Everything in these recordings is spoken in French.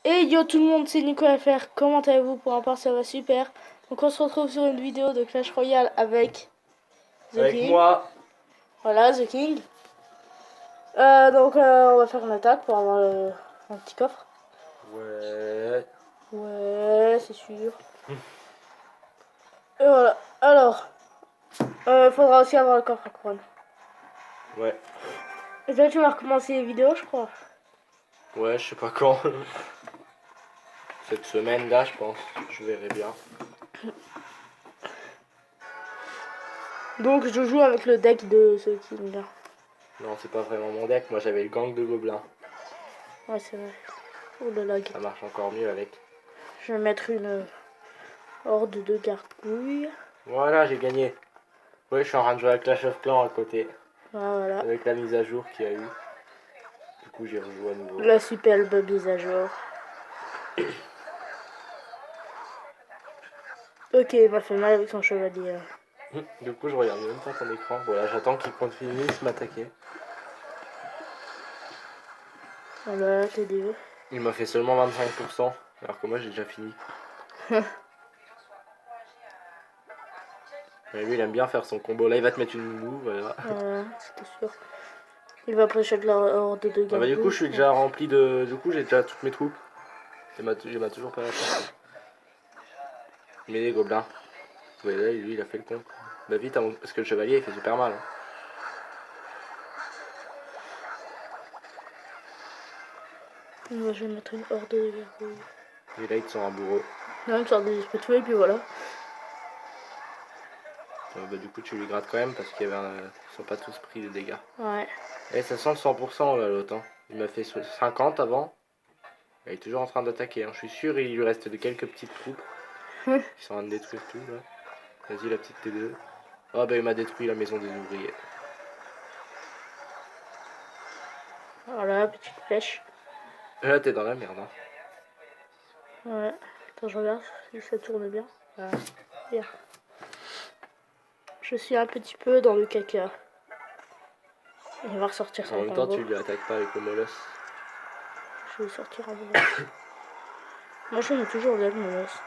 Et yo tout le monde, c'est Nico FR, comment allez-vous? Pour ma part ça va super. Donc on se retrouve sur une vidéo de Clash Royale avec The Avec King. moi. Voilà, The King. On va faire une attaque pour avoir un petit coffre. Ouais. Ouais, c'est sûr. Et voilà, alors, faudra aussi avoir le coffre à couronne. Ouais. Et toi tu vas recommencer les vidéos je crois. Ouais, je sais pas quand. Cette semaine là, je pense. Je verrai bien. Donc je joue avec le deck de The King là. Non, c'est pas vraiment mon deck. Moi, j'avais le gang de gobelins. Ouais c'est vrai. Oh le lag. Ça marche encore mieux avec. Je vais mettre une horde de gargouilles. Voilà, j'ai gagné. Ouais, je suis en train de jouer à Clash of Clans à côté. Voilà. Avec la mise à jour qu'il y a eu. Du coup, j'ai rejoué à nouveau. La superbe mise à jour. Ok, il m'a fait mal avec son chevalier. Du coup, je regarde même pas ton écran. Voilà, j'attends qu'il finisse m'attaquer. Voilà, TDE. Il m'a fait seulement 25%. Alors que moi, j'ai déjà fini. Mais lui, il aime bien faire son combo. Là, il va te mettre une moue, voilà. Voilà, c'était sûr. Il va prêcher de la horde de Ah bah, du coup, gargouilles. je suis déjà rempli de. Du coup, j'ai déjà toutes mes troupes. Il m'a toujours pas attaqué. Mais les gobelins. Ouais, là, lui, il a fait le con. Bah, vite, parce que le chevalier, il fait super mal. Moi, je vais mettre une horde de gargouilles. Et là, ils sont amoureux. Là, une sorte de esprit de feu, et puis voilà. Bah, du coup, tu lui grattes quand même parce qu'ils sont pas tous pris de dégâts. Ouais. Et ça sent le 100% là, l'autre. Hein. Il m'a fait 50 avant. Il est toujours en train d'attaquer. Hein. Je suis sûr, il lui reste de quelques petites troupes qui sont en train de détruire tout là. Vas-y, la petite T2. Oh, bah, il m'a détruit la maison des ouvriers. Voilà, petite flèche. Là, t'es dans la merde. Hein. Ouais. Attends, je regarde si ça tourne bien. Voilà. Bien. Je suis un petit peu dans le caca. Il va ressortir En son même temps, combo. tu lui attaques pas avec le molosse. Je vais sortir un molosse. Moi, je mets toujours le molosse.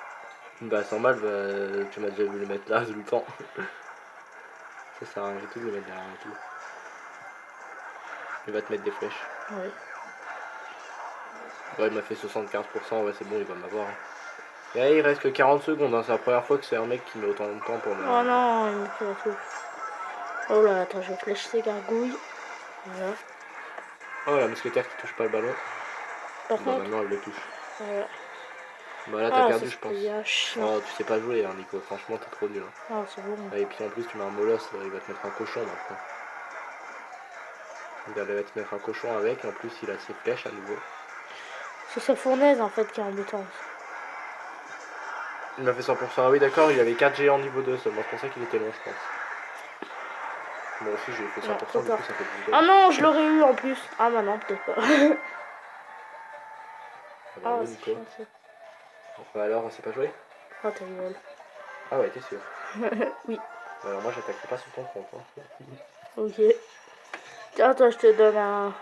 Bah, sans mal, bah, tu m'as déjà vu le mettre là tout le temps. Ça sert à rien du tout de le mettre derrière un tout. Il va te mettre des flèches. Ouais. Ouais, il m'a fait 75%, ouais, c'est bon, il va m'avoir. Hein. Et là, il reste que 40 secondes, hein. C'est la première fois que c'est un mec qui met autant de temps pour me. Oh non, il me fait la tout. Oh là, attends, je vais flèche ces gargouilles. Voilà. Oh, la mousquetaire qui touche pas le ballon. Par Bah, contre, maintenant, elle le touche. voilà. Bah, là, t'as Ah, ça perdu, je pense. c'était bien chiant. Oh, tu sais pas jouer, hein, Nico. Franchement, t'es trop nul. Hein. Ah, c'est bon. Et puis en plus, tu mets un molosse, il va te mettre un cochon maintenant. Il va te mettre un cochon avec, en plus, il a ses flèches à nouveau. C'est sa fournaise en fait qui est embêtante. Il m'a fait 100%. Ah oui, d'accord, il avait 4 géants niveau 2 seulement. C'est pour ça qu'il était long, je pense. Moi aussi, j'ai fait 100%, Non, trop du tard. coup, ça fait 10 Ah gold. non, je l'aurais eu en plus. Ah bah non, peut-être pas. Ah bah Ah, oui, c'est Nico. chiant ça. Bah alors, c'est pas joué. Oh, ta gueule. Ah ouais, t'es sûr. Oui, Alors moi, j'attaquerai pas sur ton compte. Hein. ok. Tiens, toi, je te donne un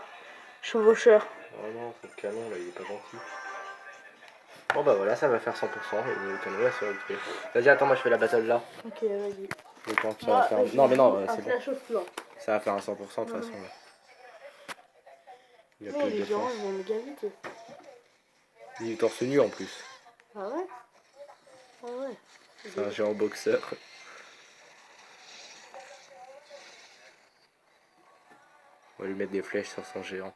chevaucheur. Oh non, c'est le canon, là, il est pas gentil. Bon bah voilà, ça va faire 100%, et le canon là, ça va le tuer. Vas-y, attends, moi je fais la battle là. Ok, vas-y. Le temps que ça va Moi, faire... je Non mais non, joue un c'est bon. flash au flanc. Ça va faire un 100% de toute façon. Là. Il y a Non, plus de les gens, défense. ils vont méga vite. Il est torse nu en plus. Ah ouais? Ah ouais. C'est un géant boxeur. On va lui mettre des flèches sur son géant.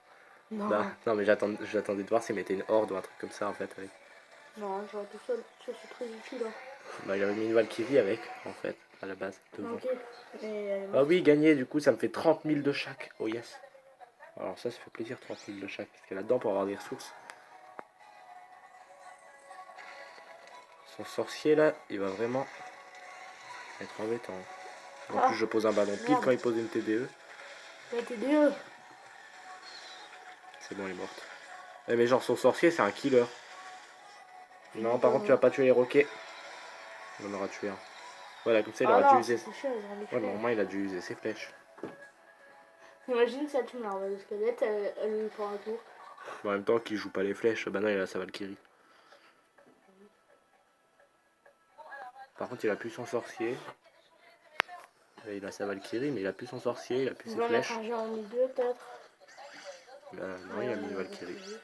Non. Bah, non mais j'attendais de voir s'il mettait une horde ou un truc comme ça en fait avec. Non, genre tout seul. Ça, c'est très utile. Hein. Bah il avait mis une Valkyrie avec en fait, à la base, devant. Ok. Et elle est Ah morte. oui, gagné, du coup ça me fait 30 000 de chaque. Oh yes. Alors ça fait plaisir 30 000 de chaque. Parce qu'il y a là-dedans pour avoir des ressources. Son sorcier là, il va vraiment être embêtant. En Ah, plus je pose un ballon pile merde. quand il pose une TDE. La TDE. C'est bon, elle est morte. Eh, mais genre son sorcier c'est un killer. Non, par contre tu vas pas tuer les roquets. On en aura tué un. Voilà, comme ça il Ah aura dû non, user. c'est chiant, ils ont des Ouais, mais flèches. au moins il a dû user ses flèches. Imagine ça, tu me la renvoies de squelette, elle lui prend un tour. En même temps qu'il joue pas les flèches, bah non il a sa Valkyrie. Par contre il a plus son sorcier. Là, il a sa Valkyrie mais il a plus son sorcier, il a plus On ses va mettre flèches. un géant au milieu peut-être. Non il a mis une Valkyrie.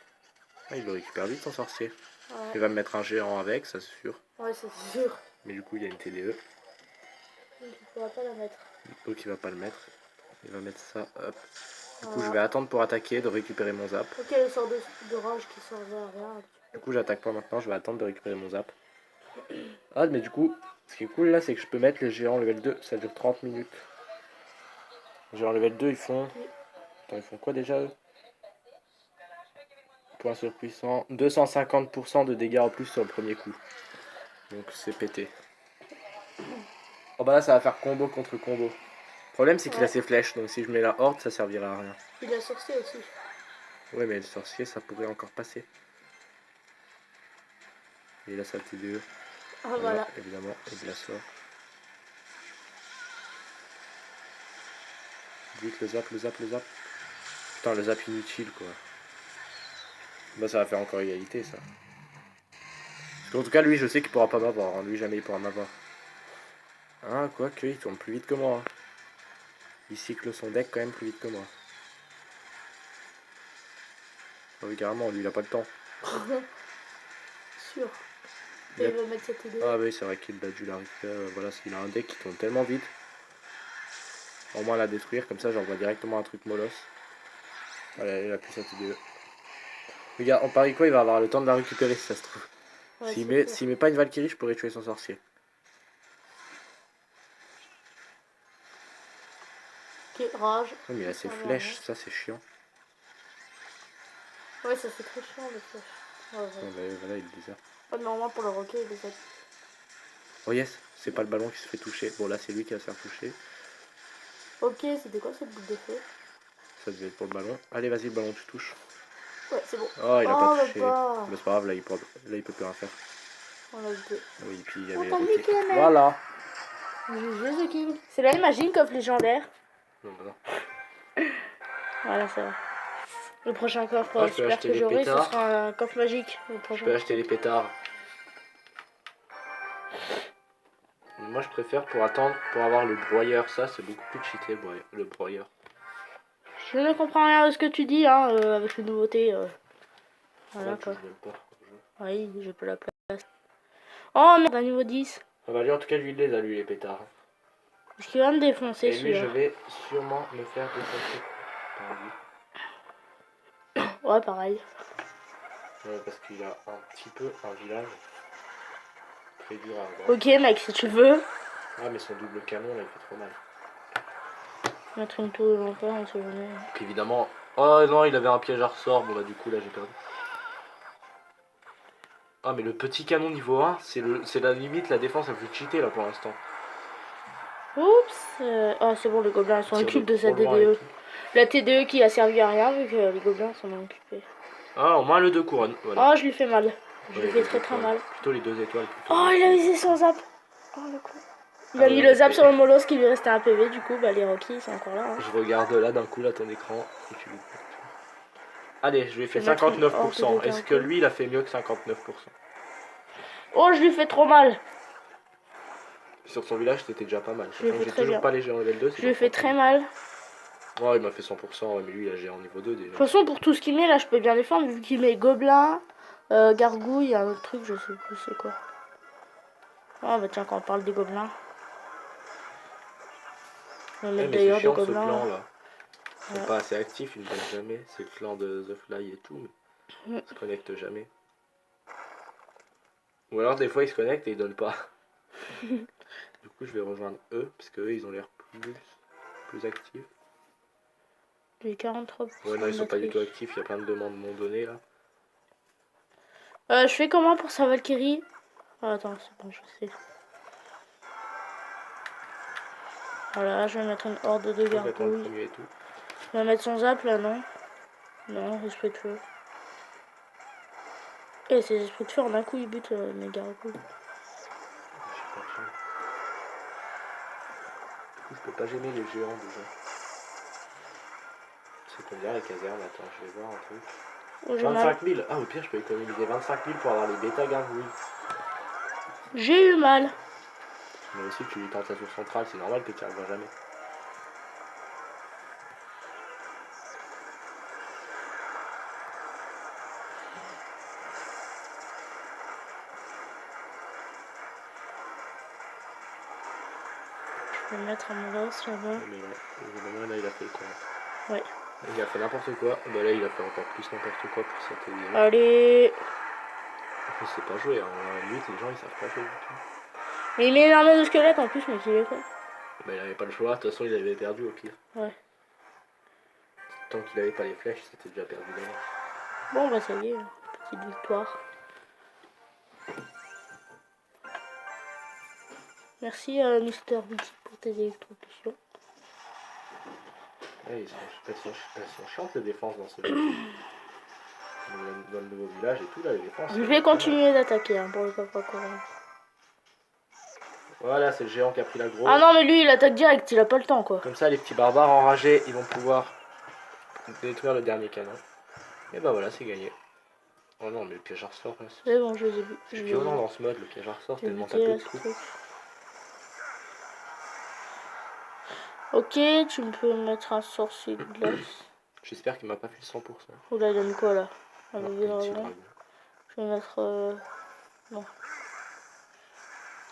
Ah, il le récupère vite son sorcier. Ouais, Il va me mettre un géant avec, ça c'est sûr. ouais c'est sûr. Mais du coup il y a une TDE. Donc il pourra pas la mettre. Donc il va pas le mettre. Il va mettre ça, hop. Du coup Voilà. je vais attendre pour attaquer, de récupérer mon zap. Ok, le sort de rage qui servait à rien. Du coup j'attaque pas maintenant, je vais attendre de récupérer mon zap. Ah mais du coup, ce qui est cool là c'est que je peux mettre les géants level 2, ça dure 30 minutes. Les géants level 2 ils font... Attends, ils font quoi déjà eux? Point surpuissant, 250% de dégâts en plus sur le premier coup. Donc c'est pété. Oh bah là ça va faire combo contre combo. Le problème c'est qu'il a ses flèches, donc si je mets la horde ça servira à rien. Il a sorcier aussi. Ouais mais le sorcier ça pourrait encore passer. Et là ça TDE. Ah voilà. Évidemment, et de la sort. Vite le zap, le zap, le zap. Putain le zap inutile quoi. Bah ça va faire encore égalité ça. Parce qu'en tout cas lui je sais qu'il pourra pas m'avoir, hein. Lui jamais il pourra m'avoir. Ah quoique il tourne plus vite que moi. Hein. Il cycle son deck quand même plus vite que moi. Ah oui carrément lui il a pas le temps. Sûr. Et il va mettre cette idée. Ah oui c'est vrai qu'il a dû la récupérer. Voilà, s'il a un deck qui tourne tellement vite. Au moins la détruire, comme ça j'envoie directement un truc molos. Voilà, il a plus cette idée. Regarde, on parie quoi, il va avoir le temps de la récupérer si ça se trouve. Ouais, S'il met pas une Valkyrie, je pourrais tuer son sorcier. Ok, rage. Ouais, mais il a ses flèches, ça c'est chiant. Ouais, ça c'est très chiant les flèches. Ouais, ouais. Voilà, il le désert. Oh, normalement pour le roquet, il les a. Oh yes, c'est pas le ballon qui se fait toucher. Bon là c'est lui qui va se faire toucher. Ok, c'était quoi cette boule de feu? Ça devait être pour le ballon. Allez vas-y le ballon tu touches. Ouais, c'est bon. Oh il a pas touché. Pas. Mais c'est pas grave, là il peut plus rien faire. On l'a vu. Oui puis il y On avait t'a Rocky. niqué, mec. Voilà. GG The King. C'est la Magic coffre légendaire. Non, bah non. Voilà, ça va. Le prochain coffre Ah, je peux super acheter que les j'aurai, ce pétards. sera un coffre magique. Le Je prochain. peux acheter les pétards. Moi je préfère pour attendre, pour avoir le broyeur, ça c'est beaucoup plus cheaté le broyeur. Je ne comprends rien de ce que tu dis, hein, avec les nouveautés. Voilà quoi. Oui, j'ai pas la place. Oh merde, un niveau 10. Ah bah lui en tout cas lui il les a lui les pétards. Est-ce qu'il va me défoncer Et lui je celui-là? vais sûrement me faire défoncer par lui. Ouais, pareil. Ouais, parce qu'il a un petit peu un village très dur à avoir. Ok mec, si tu veux. Ah mais son double canon là il fait trop mal. Mettre une tour de l'enfer, on sait jamais. Donc évidemment... Oh non il avait un piège à ressort, bon bah du coup là j'ai perdu. Ah mais le petit canon niveau 1 c'est la limite la défense la plus cheatée là pour l'instant. Oups. Ah c'est bon, les gobelins sont occupés de sa TDE. La TDE qui a servi à rien vu que les gobelins s'en ont occupés. Ah au moins le 2 couronnes, voilà. Oh, je lui fais mal. Je lui fais très mal. Plutôt les 2 étoiles. Oh, il a visé son zap. Oh le con. Il a mis le zap sur le molos qui lui restait un PV, du coup bah les Rocky ils sont encore là. Hein. Je regarde là d'un coup là ton écran et tu... Allez, je lui ai fait 59%. Est-ce que lui il a fait mieux que 59%? Oh, je lui fais trop mal. Sur son village c'était déjà pas mal. J'ai toujours pas les géants level 2. Je lui fais très mal. Oh il m'a fait 100%, mais lui il a géant niveau 2 déjà. De toute façon pour tout ce qu'il met là je peux bien défendre vu qu'il met gobelin, gargouille, un autre truc je sais plus c'est quoi. Oh bah tiens quand on parle des gobelins. On va mettre d'ailleurs des gobelins. Ce clan là. Ils sont pas assez actifs, ils ne viennent jamais. C'est le clan de The Fly et tout, mais ils se connectent jamais. Ou alors des fois ils se connectent et ils donnent pas. Du coup je vais rejoindre eux, parce que eux ils ont l'air plus actifs. Les 43%. Ouais non ils sont pas du tout actifs, il y a plein de demandes non données là. Je fais comment pour sa Valkyrie? Oh, attends, c'est bon, je sais. Voilà, je vais mettre une horde de gargouilles. Je vais mettre son zap là, non? Non, esprit de feu. Et ces esprits de feu en un coup ils butent mes gargouilles. Je peux pas gêner les géants déjà. C'est combien les casernes? Attends, je vais voir un truc. Oh, j'ai mal. 25 000. Ah, au pire, je peux économiser 25 000 pour avoir les bêta gargouilles. J'ai eu mal. Mais aussi, tu lui tentes la tour centrale, c'est normal que tu n'y arriveras jamais. Je vais me mettre à mon lance là-bas. Mais là, évidemment, là, il a fait quoi? Ouais. Il a fait n'importe quoi. Bah là, il a fait encore plus n'importe quoi pour s'atterrir. Allez. Il sait pas jouer. En 8, les gens, ils savent pas jouer du tout. Mais il met une armée de squelette en plus, mais qu'il est fait. Bah, il avait pas le choix. De toute façon, il avait perdu au pire. Ouais. Tant qu'il avait pas les flèches, c'était déjà perdu d'avance. Bon, bah ça y est, petite victoire. Merci Mister Witty pour tes électrocutions. Ouais, elles sont chiantes les défenses dans ce jeu. Dans le nouveau village et tout, là, les défenses. Je vais continuer d'attaquer hein, pour le papa courant. Voilà, c'est le géant qui a pris l'aggro. Ah non, mais lui il attaque direct, il a pas le temps quoi. Comme ça, les petits barbares enragés, ils vont pouvoir détruire le dernier canon. Et bah voilà, c'est gagné. Oh non, mais le piège à ressort, là. C'est bon, je les ai vus. C'est violent dans ce mode, le piège à ressort, tellement t'as peu de troupes. Ok, tu me peux mettre un sorcier de glace. J'espère qu'il m'a pas fait le 100%. Oh là, il a mis quoi là? Ah, Non, le petit dragon. dragon. Je vais mettre. Non.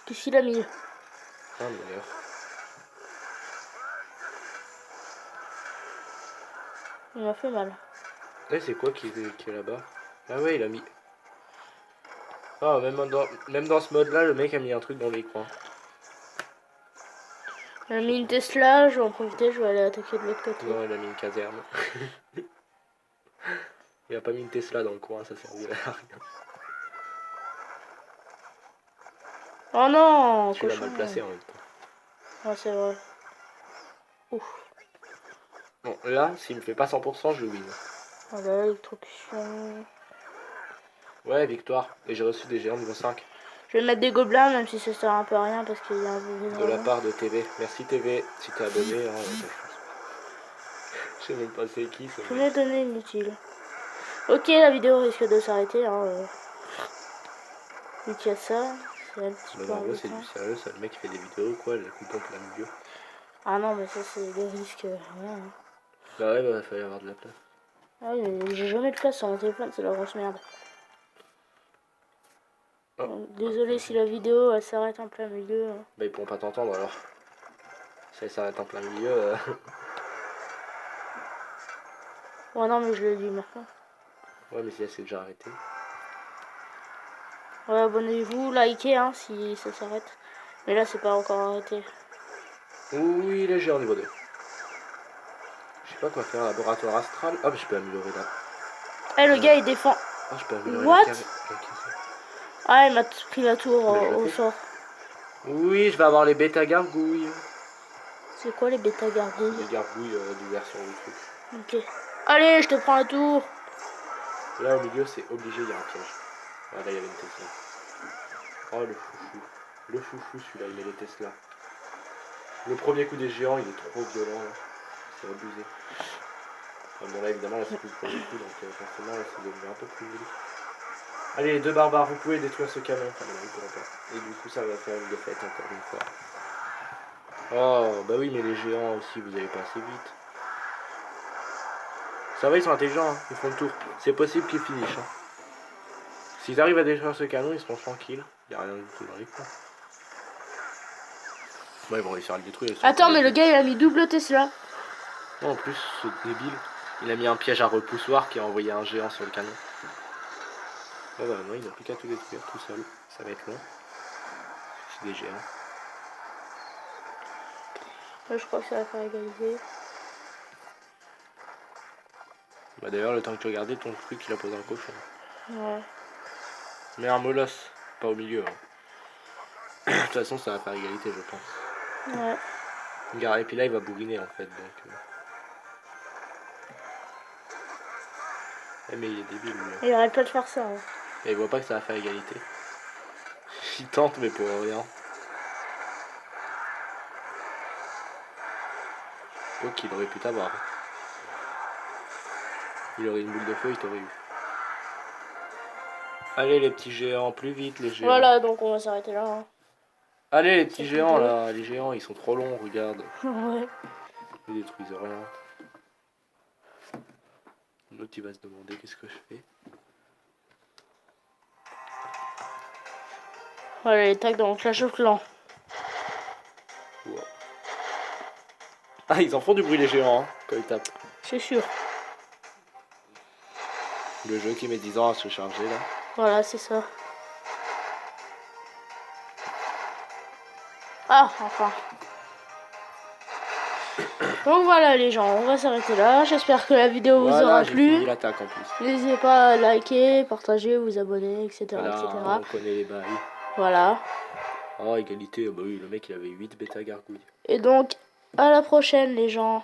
Qu'est-ce qu'il a mis? Ah, meilleur. Il m'a fait mal. Eh, c'est quoi qui est là-bas? Ah ouais, il a mis... Ah, même dans ce mode-là, le mec a mis un truc dans les coins. Il a mis une Tesla, je vais en profiter, je vais aller attaquer de l'autre côté. Non, il a mis une caserne. Il a pas mis une Tesla dans le coin, ça servirait à rien. Oh non, Tu l'as cochon. mal placé en même temps. Ouais, c'est vrai. Ouf. Bon, là, s'il me fait pas 100%, je le win. Ah là, l'électrocution. Ouais, victoire. Et j'ai reçu des géants niveau 5. Je vais mettre des gobelins, même si ça sert un peu à rien parce qu'il y a un bébé De la dragon. part de TV. Merci TV, si t'es abonné. Hein, je sais même pas c'est qui. Je vais donner inutile. Ok, la vidéo risque de s'arrêter. Hein, vu qu'il y a ça, c'est un petit peu En gros, c'est embêtant. du sérieux, c'est le mec qui fait des vidéos, quoi, le coupe en plein milieu. Ah non, mais ça, c'est des risques. Rien, hein. Bah ouais, bah, il fallait avoir de la place. Ah oui, mais j'ai jamais de place sur mon téléphone, c'est la grosse merde. Oh. Donc, désolé si la vidéo elle s'arrête en plein milieu. Bah ils pourront pas t'entendre alors. Si elle s'arrête en plein milieu. Ouais, non, mais je le dis maintenant. Ouais, mais si elle s'est déjà arrêtée. Ouais, abonnez-vous, likez hein, si ça s'arrête. Mais là, c'est pas encore arrêté. Oui, les géants niveau 2. Je sais pas quoi faire, laboratoire astral. Ah, bah je peux améliorer là. Eh, le gars il défend. Ah, je peux améliorer What? la case. Ah, il m'a pris la tour au sort. Oui, je vais avoir les bêta gargouilles. C'est quoi les bêta gargouilles? Les gargouilles du version du truc. Ok. Allez, je te prends la tour. Là au milieu, c'est obligé, il y a un piège. Ah, là, il y avait une Tesla. Oh, le foufou. Le foufou, celui-là, il met les Tesla. Le premier coup des géants, il est trop violent. C'est abusé. Enfin, bon, là, évidemment, là, c'est plus le premier coup, donc forcément, là, c'est devenu un peu plus joli. Allez, les deux barbares, vous pouvez détruire ce canon. Enfin, non, ils pourront pas. Et du coup, ça va faire une défaite encore une fois. Oh, bah oui, mais les géants aussi, vous allez pas assez vite. Ça va, ils sont intelligents, hein. Ils font le tour. C'est possible qu'ils finissent. Hein. S'ils arrivent à détruire ce canon, ils seront tranquilles. Il n'y a rien du tout dans les coins. Ouais, ils vont réussir à le détruire. Attends, mais le gars il a mis double Tesla. Non, en plus, ce débile, il a mis un piège à repoussoir qui a envoyé un géant sur le canon. Oh bah non, ils n'ont plus qu'à tout détruire tout seul. Ça va être long. C'est des géants. Ouais, je crois que ça va faire égaliser. Bah d'ailleurs, le temps que tu regardais, ton truc, il a posé un cochon. Ouais. Mais un molosse, pas au milieu. Hein. De toute façon, ça va faire égalité, je pense. Ouais. Et puis là, il va bourriner en fait. Donc, mais il est débile lui. Il arrête pas de faire ça. Hein. Et il voit pas que ça va faire égalité. Il tente, mais pour rien. Donc il aurait pu t'avoir. Il aurait une boule de feu, il t'aurait eu. Allez les petits géants, plus vite les géants. Voilà, donc on va s'arrêter là. Hein. Allez les petits C'est géants tout. là, les géants ils sont trop longs, regarde. Ouais. Ils détruisent rien. L'autre il va se demander qu'est-ce que je fais. Voilà les tags dans Clash of Clans. Wow. Ah ils en font du bruit les géants hein, quand ils tapent. C'est sûr. Le jeu qui met 10 ans à se charger là. Voilà, c'est ça. Ah, enfin. Donc voilà les gens, on va s'arrêter là. J'espère que la vidéo vous aura J'ai plu. fini l'attaque en plus. N'hésitez pas à liker, partager, vous abonner, etc. Voilà, etc. on connaît les bails. Voilà. Oh égalité, bah oui le mec il avait 8 bêta gargouilles. Et donc, à la prochaine les gens.